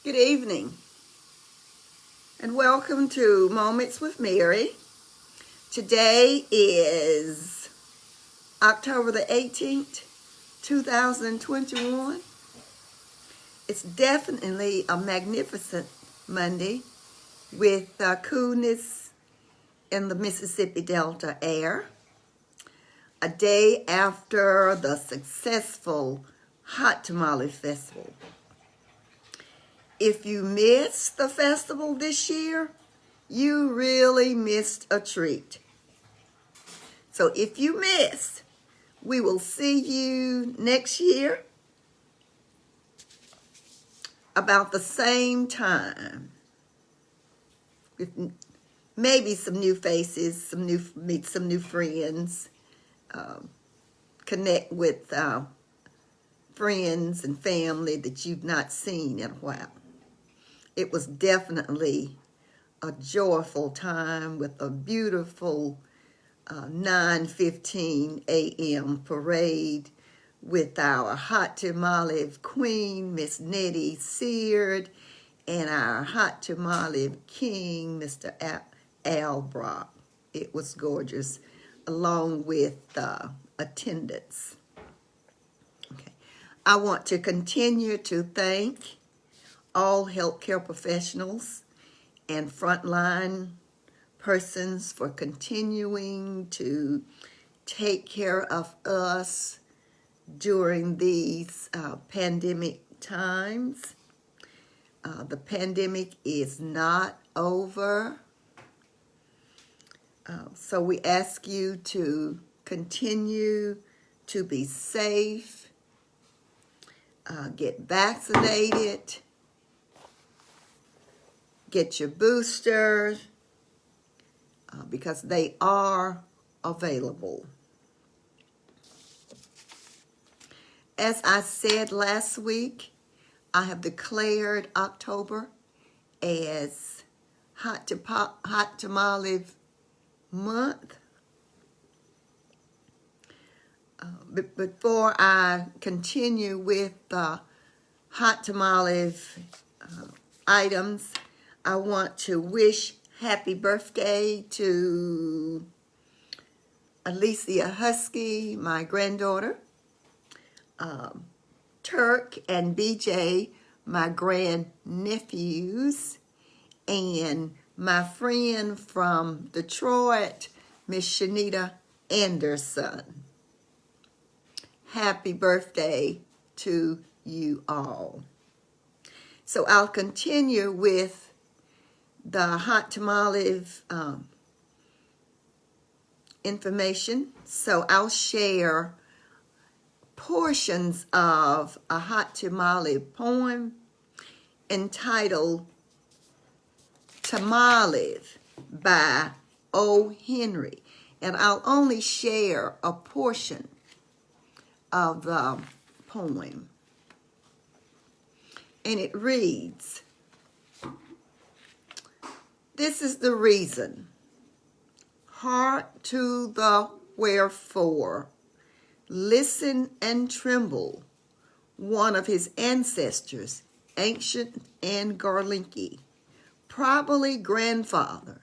Good evening, and welcome to Moments with Mary. Today is October the 18th, 2021. It's definitely a magnificent Monday with coolness in the Mississippi Delta air. A day after the successful Hot Tamale Festival. If you missed the festival this year, you really missed a treat. So if you missed, we will see you next year about the same time. With maybe some new faces, meet some new friends, connect with friends and family that you've not seen in a while. It was definitely a joyful time with a beautiful 9:15 a.m. parade with our hot tamale queen, Miss Nettie Seard, and our hot tamale king, Mr. Al Brock. It was gorgeous, along with attendance. Okay. I want to continue to thank all healthcare professionals and frontline persons for continuing to take care of us during these pandemic times. The pandemic is not over, so we ask you to continue to be safe, get vaccinated, get your boosters, because they are available. As I said last week, I have declared October as Hot Tamale Month. But before I continue with the hot tamale items, I want to wish happy birthday to Alicia Husky, my granddaughter, Turk and BJ, my grandnephews, and my friend from Detroit, Miss Shanita Anderson. Happy birthday to you all. So I'll continue with the hot tamale information. So I'll share portions of a hot tamale poem entitled Tamale by O. Henry. And I'll only share a portion of the poem. And it reads, this is the reason, heart to the wherefore, listen and tremble, one of his ancestors, ancient and Garlinky, probably grandfather,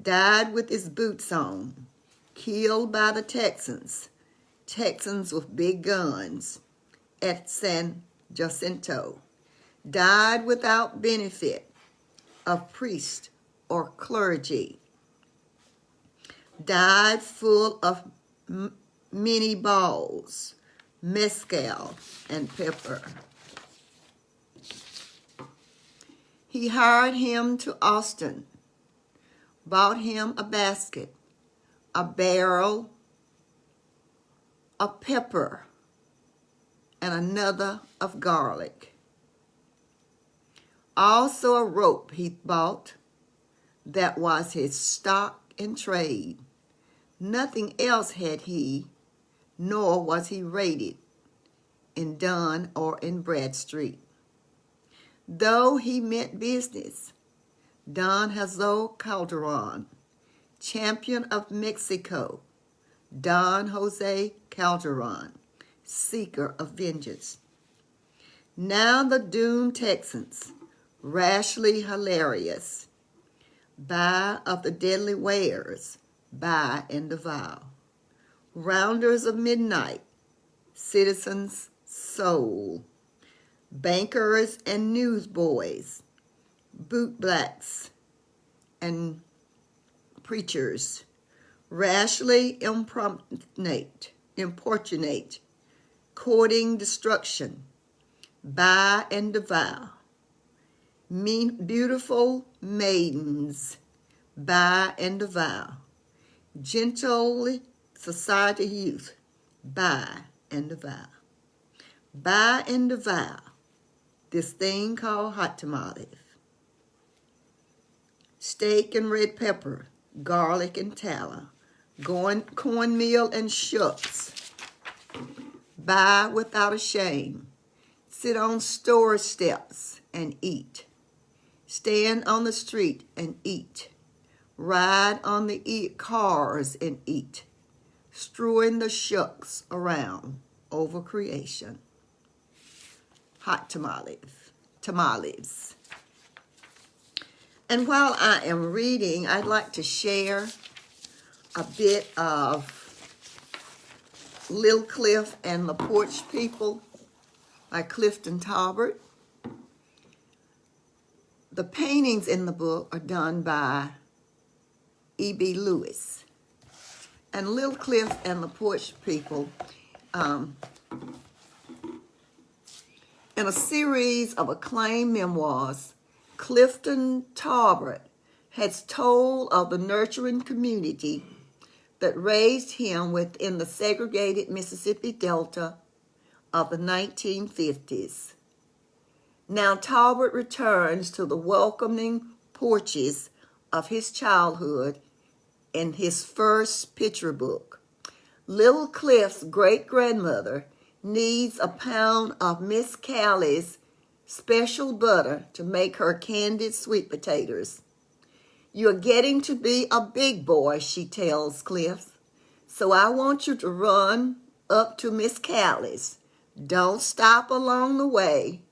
died with his boots on, killed by the Texans with big guns at San Jacinto, died without benefit of priest or clergy, died full of many balls, mezcal, and pepper. He hired him to Austin, bought him a basket, a barrel, a pepper, and another of garlic. Also a rope he bought that was his stock in trade. Nothing else had he, nor was he rated in Dunn or in Bradstreet. Though he meant business, Don Jose Calderon, champion of Mexico, Don Jose Calderon, seeker of vengeance. Now the doomed Texans Rashly Hilarious, Buy of the Deadly Wares, Buy and Devour. Rounders of Midnight, Citizen's Soul. Bankers and Newsboys, Bootblacks and Preachers. Rashly Importunate, Courting Destruction, Buy and Devour. Beautiful Maidens, Buy and Devour. Gentle Society Youth, Buy and Devour. Buy and devour this thing called hot tamales. Steak and red pepper, garlic and tallow, cornmeal and shucks. Buy without a shame. Sit on store steps and eat. Stand on the street and eat. Ride on the cars and eat. Strewing the shucks around over creation. Hot tamales. And while I am reading, I'd like to share a bit of Little Cliff and the Porch People by Clifton Tolbert. The paintings in the book are done by E.B. Lewis. And Little Cliff and the Porch People, in a series of acclaimed memoirs, Clifton Tolbert has told of the nurturing community that raised him within the segregated Mississippi Delta of the 1950s. Now Tolbert returns to the welcoming porches of his childhood in his first picture book. Little Cliff's great-grandmother needs a pound of Miss Callie's special butter to make her candied sweet potatoes. You're getting to be a big boy, she tells Cliff, so I want you to run up to Miss Callie's. Don't stop along the way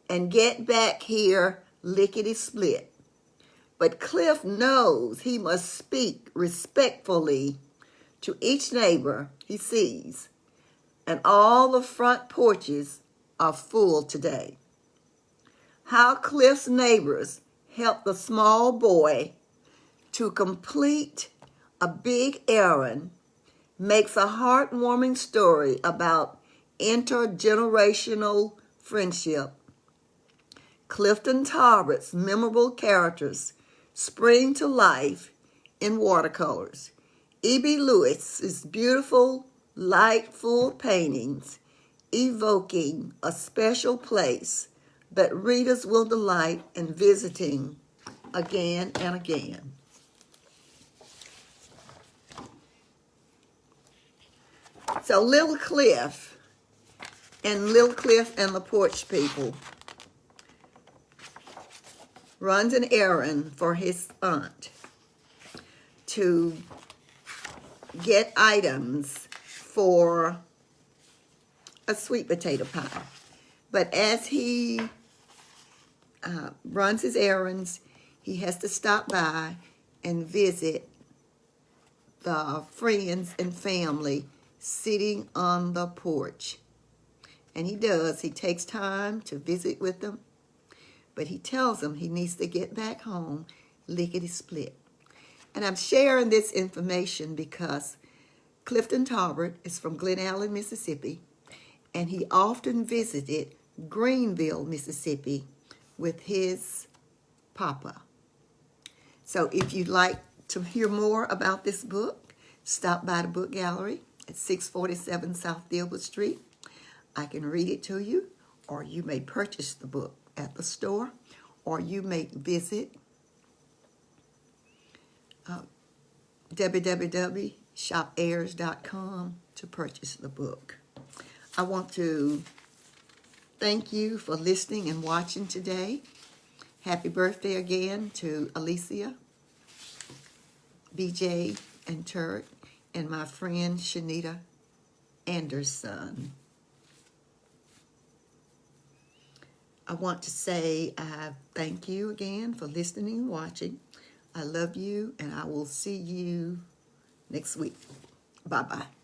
and get back here lickety-split. But Cliff knows he must speak respectfully to each neighbor he sees, and all the front porches are full today. How Cliff's neighbors helped the small boy to complete a big errand makes a heartwarming story about intergenerational friendship. Clifton Tolbert's memorable characters spring to life in watercolors. E.B. Lewis's beautiful, light-full paintings evoking a special place that readers will delight in visiting again and again. So Little Cliff and the Porch People runs an errand for his aunt to get items for a sweet potato pie. But as he runs his errands, he has to stop by and visit the friends and family sitting on the porch. And he does. He takes time to visit with them, but he tells them he needs to get back home lickety-split. And I'm sharing this information because Clifton Tolbert is from Glen Allen, Mississippi, and he often visited Greenville, Mississippi with his papa. So if you'd like to hear more about this book, stop by the book gallery at 647 South Dilbert Street. I can read it to you, or you may purchase the book at the store, or you may visit www.shopayers.com to purchase the book. I want to thank you for listening and watching today. Happy birthday again to Alicia, BJ, and Turk, and my friend Shanita Anderson. I want to say thank you again for listening and watching. I love you, and I will see you next week. Bye-bye.